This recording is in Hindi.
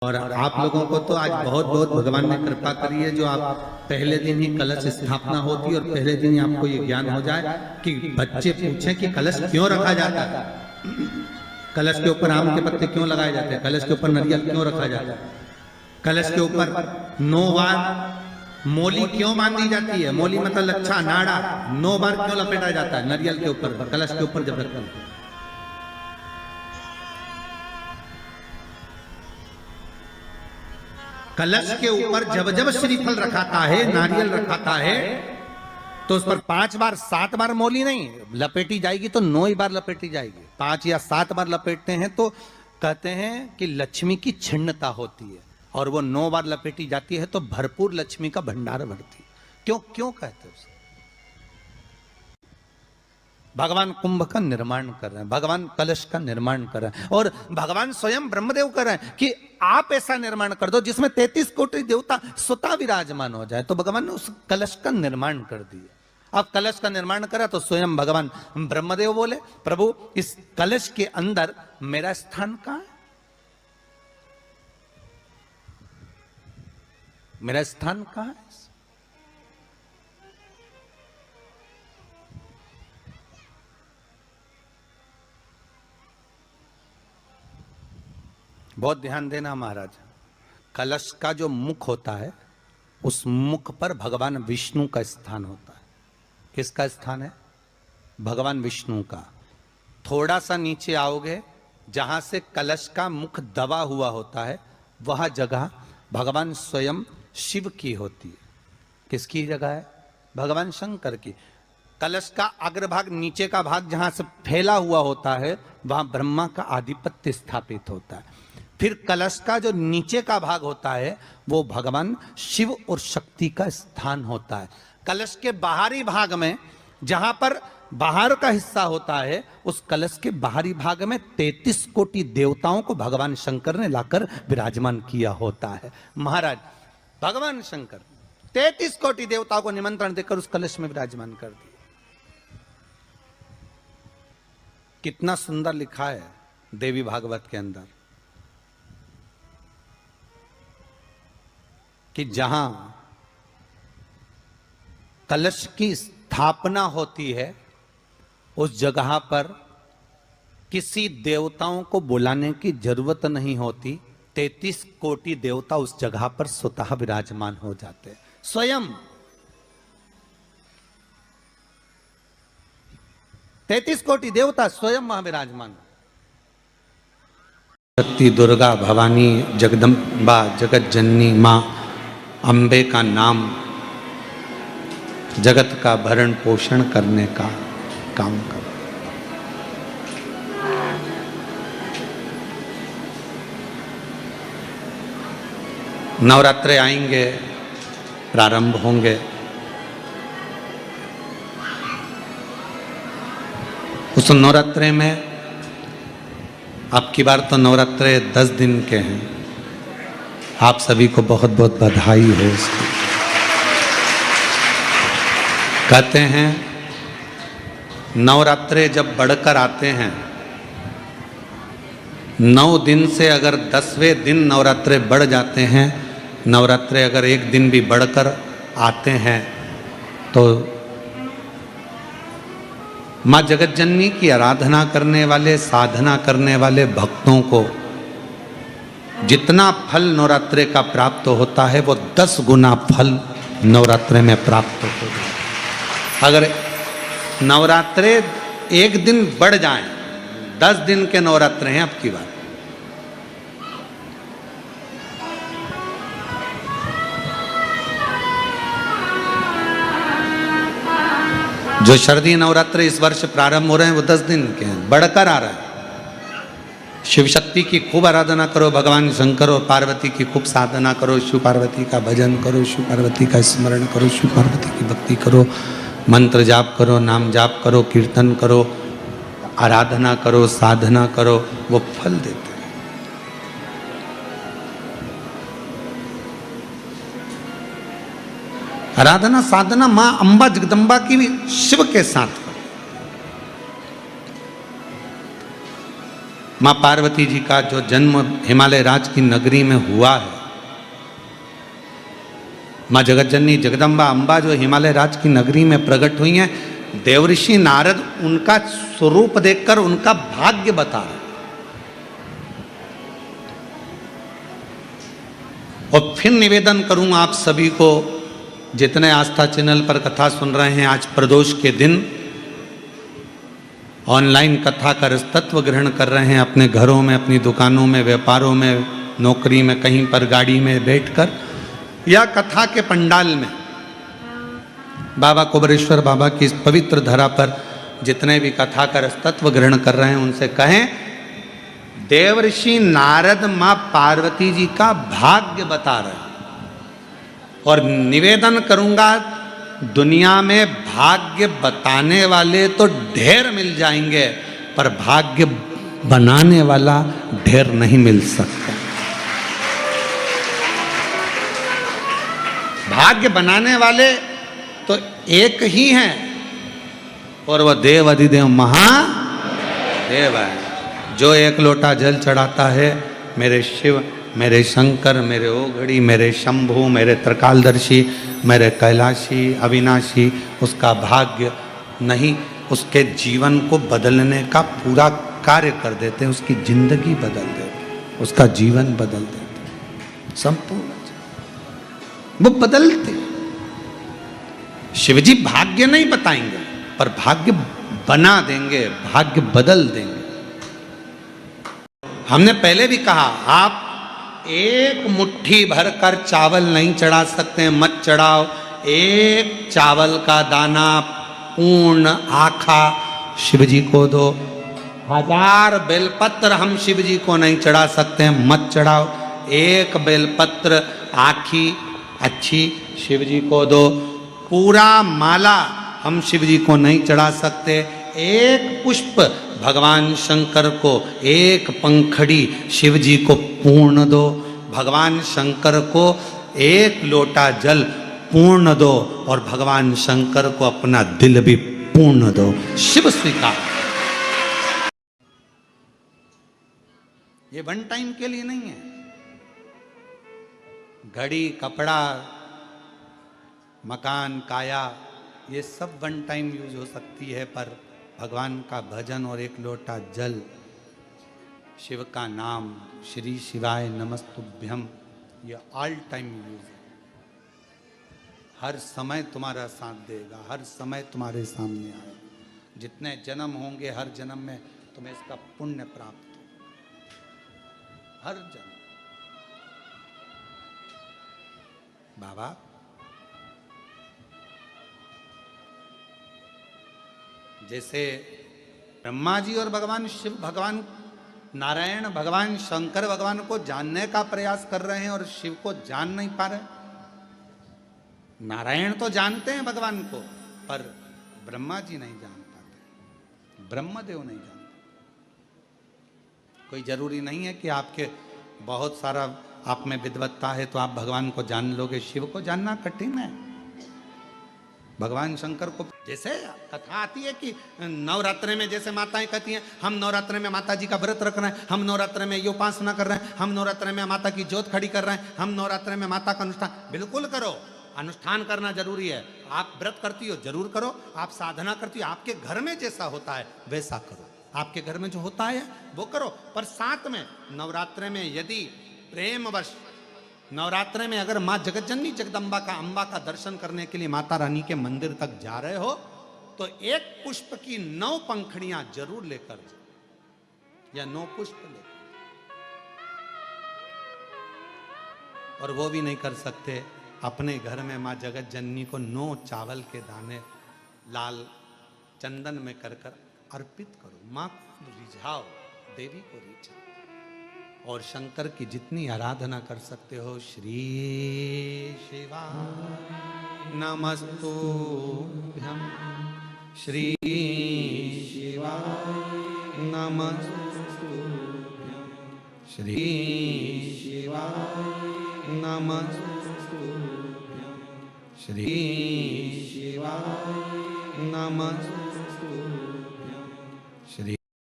और आप लोगों को तो आज बहुत बहुत भगवान ने कृपा करी है, जो आप पहले दिन ही कलश स्थापना होती और पहले दिन ही आपको ये ज्ञान हो जाए कि बच्चे पूछें कि कलश क्यों रखा जाता है, कलश के ऊपर आम के पत्ते क्यों लगाए जाते हैं, कलश के ऊपर नारियल क्यों रखा जाता है, कलश के ऊपर 9 बार मोली क्यों बांधी जाती है, मोली मतलब लच्छा नाड़ा 9 बार क्यों लपेटा जाता है नारियल के ऊपर, कलश के ऊपर जब रखते हैं। कलश के ऊपर जब जब श्रीफल रखाता है, नारियल रखाता है, तो उस पर 5 बार 7 बार मोली नहीं लपेटी जाएगी, तो 9 ही बार लपेटी जाएगी। 5 या 7 बार लपेटते हैं तो कहते हैं कि लक्ष्मी की छिन्नता होती है, और वो 9 बार लपेटी जाती है तो भरपूर लक्ष्मी का भंडार भरती है। क्यों क्यों कहते हैं उसे? भगवान कुंभ का निर्माण कर रहे हैं, भगवान कलश का निर्माण कर रहे हैं, और भगवान स्वयं ब्रह्मदेव कर रहे हैं कि आप ऐसा निर्माण कर दो जिसमें 33 कोटि देवता स्वतः विराजमान हो जाए। तो भगवान ने उस कलश का निर्माण कर दिया। अब कलश का निर्माण करा तो स्वयं भगवान ब्रह्मदेव बोले, प्रभु इस कलश के अंदर मेरा स्थान कहां है, मेरा स्थान कहां है? बहुत ध्यान देना महाराज, कलश का जो मुख होता है उस मुख पर भगवान विष्णु का स्थान होता है। किसका स्थान है? भगवान विष्णु का। थोड़ा सा नीचे आओगे, जहां से कलश का मुख दबा हुआ होता है, वह जगह भगवान स्वयं शिव की होती है। किसकी जगह है? भगवान शंकर की। कलश का अग्रभाग, नीचे का भाग जहां से फैला हुआ होता है, वहां ब्रह्मा का आधिपत्य स्थापित होता है। फिर कलश का जो नीचे का भाग होता है वो भगवान शिव और शक्ति का स्थान होता है। कलश के बाहरी भाग में, जहां पर बाहर का हिस्सा होता है, उस कलश के बाहरी भाग में 33 कोटि देवताओं को भगवान शंकर ने लाकर विराजमान किया होता है। महाराज भगवान शंकर 33 कोटि देवताओं को निमंत्रण देकर उस कलश में विराजमान कर दिया। कितना सुंदर लिखा है देवी भागवत के अंदर कि जहां कलश की स्थापना होती है उस जगह पर किसी देवताओं को बुलाने की जरूरत नहीं होती। 33 कोटि देवता उस जगह पर स्वतः विराजमान हो जाते हैं। स्वयं 33 कोटि देवता स्वयं वहां विराजमान। शक्ति, दुर्गा, भवानी, जगदम्बा, जगत जननी मां अंबे का नाम जगत का भरण पोषण करने का काम कर। नवरात्रे आएंगे, प्रारंभ होंगे। उस नवरात्रे में अब की बार तो नवरात्रे 10 दिन के हैं। आप सभी को बहुत बहुत बधाई हो इसकी। कहते हैं नवरात्रे जब बढ़कर आते हैं, 9 दिन से अगर 10वें दिन नवरात्रे बढ़ जाते हैं, नवरात्रे अगर एक दिन भी बढ़कर आते हैं, तो माँ जगतजननी की आराधना करने वाले, साधना करने वाले भक्तों को जितना फल नवरात्रे का प्राप्त होता है वो 10 गुना फल नवरात्रे में प्राप्त होता है। अगर नवरात्रे एक दिन बढ़ जाएं, 10 दिन के नवरात्रे हैं अब की बात। जो शारदीय नवरात्रे इस वर्ष प्रारंभ हो रहे हैं वो 10 दिन के हैं, बढ़कर आ रहा है। शिव शक्ति की खूब आराधना करो, भगवान शंकर और पार्वती की खूब साधना करो, शिव पार्वती का भजन करो, शिव पार्वती का स्मरण करो, शिव पार्वती की भक्ति करो, मंत्र जाप करो, नाम जाप करो, कीर्तन करो, आराधना करो, साधना करो, वो फल देते हैं। आराधना साधना मां अंबा जगदम्बा की भी शिव के साथ करो। माँ पार्वती जी का जो जन्म हिमालय राज की नगरी में हुआ है, माँ जगतजननी जगदम्बा अम्बा जो हिमालय राज की नगरी में प्रकट हुई हैं, देवऋषि नारद उनका स्वरूप देखकर उनका भाग्य बता रहे। और फिर निवेदन करूं आप सभी को, जितने आस्था चैनल पर कथा सुन रहे हैं, आज प्रदोष के दिन ऑनलाइन कथा का तत्व ग्रहण कर रहे हैं, अपने घरों में, अपनी दुकानों में, व्यापारों में, नौकरी में, कहीं पर गाड़ी में बैठकर या कथा के पंडाल में, बाबा कुबेरेश्वर बाबा की इस पवित्र धरा पर जितने भी कथा का तत्व ग्रहण कर रहे हैं, उनसे कहें देवऋषि नारद माँ पार्वती जी का भाग्य बता रहे हैं। और निवेदन करूंगा, दुनिया में भाग्य बताने वाले तो ढेर मिल जाएंगे, पर भाग्य बनाने वाला ढेर नहीं मिल सकता। भाग्य बनाने वाले तो एक ही हैं, और वह देव अधिदेव महादेव है। जो एक लोटा जल चढ़ाता है, मेरे शिव, मेरे शंकर, मेरे ओघड़ी, मेरे शंभु, मेरे त्रिकालदर्शी, मेरे कैलाशी, अविनाशी, उसका भाग्य नहीं, उसके जीवन को बदलने का पूरा कार्य कर देते हैं, उसकी जिंदगी बदल देते, उसका जीवन बदल देते, संपूर्ण वो बदलते। शिवजी भाग्य नहीं बताएंगे, पर भाग्य बना देंगे, भाग्य बदल देंगे। हमने पहले भी कहा, आप एक मुट्ठी भरकर चावल नहीं चढ़ा सकते, मत चढ़ाओ। एक चावल का दाना पूर्ण आखा शिवजी को दो। 1000 बेलपत्र हम शिवजी को नहीं चढ़ा सकते, मत चढ़ाओ। एक बेलपत्र आखी अच्छी शिवजी को दो। पूरा माला हम शिवजी को नहीं चढ़ा सकते। एक पुष्प भगवान शंकर को, एक पंखड़ी शिवजी को पूर्ण दो। भगवान शंकर को एक लोटा जल पूर्ण दो, और भगवान शंकर को अपना दिल भी पूर्ण दो। शिव स्वीकार। ये वन टाइम के लिए नहीं है। घड़ी, कपड़ा, मकान, काया, ये सब वन टाइम यूज हो सकती है, पर भगवान का भजन और एक लोटा जल, शिव का नाम, श्री शिवाय नमस्तुभ्यम, ये ऑल टाइम यूज है। हर समय तुम्हारा साथ देगा, हर समय तुम्हारे सामने आएगा। जितने जन्म होंगे, हर जन्म में तुम्हें इसका पुण्य प्राप्त हो, हर जन्म। बाबा जैसे ब्रह्मा जी और भगवान शिव, भगवान नारायण, भगवान शंकर भगवान को जानने का प्रयास कर रहे हैं और शिव को जान नहीं पा रहे। नारायण तो जानते हैं भगवान को, पर ब्रह्मा जी नहीं जान पाते, ब्रह्मदेव नहीं जानते। कोई जरूरी नहीं है कि आपके बहुत सारा आप में विद्वत्ता है तो आप भगवान को जान लोगे। शिव को जानना कठिन है। भगवान शंकर को, जैसे कथा आती है कि नवरात्रे में जैसे माताएं कहती हैं, हम नवरात्रे में माता जी का व्रत रख रहे हैं, हम नवरात्रे में ये उपासना कर रहे हैं, हम नवरात्रे में माता की ज्योत खड़ी कर रहे हैं, हम नवरात्रे में माता का अनुष्ठान। बिल्कुल करो, अनुष्ठान करना जरूरी है। आप व्रत करती हो जरूर करो, आप साधना करती हो, आपके घर में जैसा होता है वैसा करो, आपके घर में जो होता है वो करो। पर साथ में नवरात्रे में यदि प्रेमवश नवरात्रे में अगर माँ जगतजननी जगदम्बा का, अम्बा का दर्शन करने के लिए माता रानी के मंदिर तक जा रहे हो, तो एक पुष्प की 9 पंखड़ियां जरूर लेकर जाओ, या 9 पुष्प लेकर। और वो भी नहीं कर सकते, अपने घर में माँ जगतजननी को 9 चावल के दाने लाल चंदन में कर कर अर्पित करो। माँ को रिझाओ, देवी को रिझाओ, और शंकर की जितनी आराधना कर सकते हो। श्री शिवाय नमस्तुभ्यं, श्री शिवाय नमस्तुभ्यं, श्री शिवाय नमस्तुभ्यं, श्री शिवाय नमस्तुभ्यं।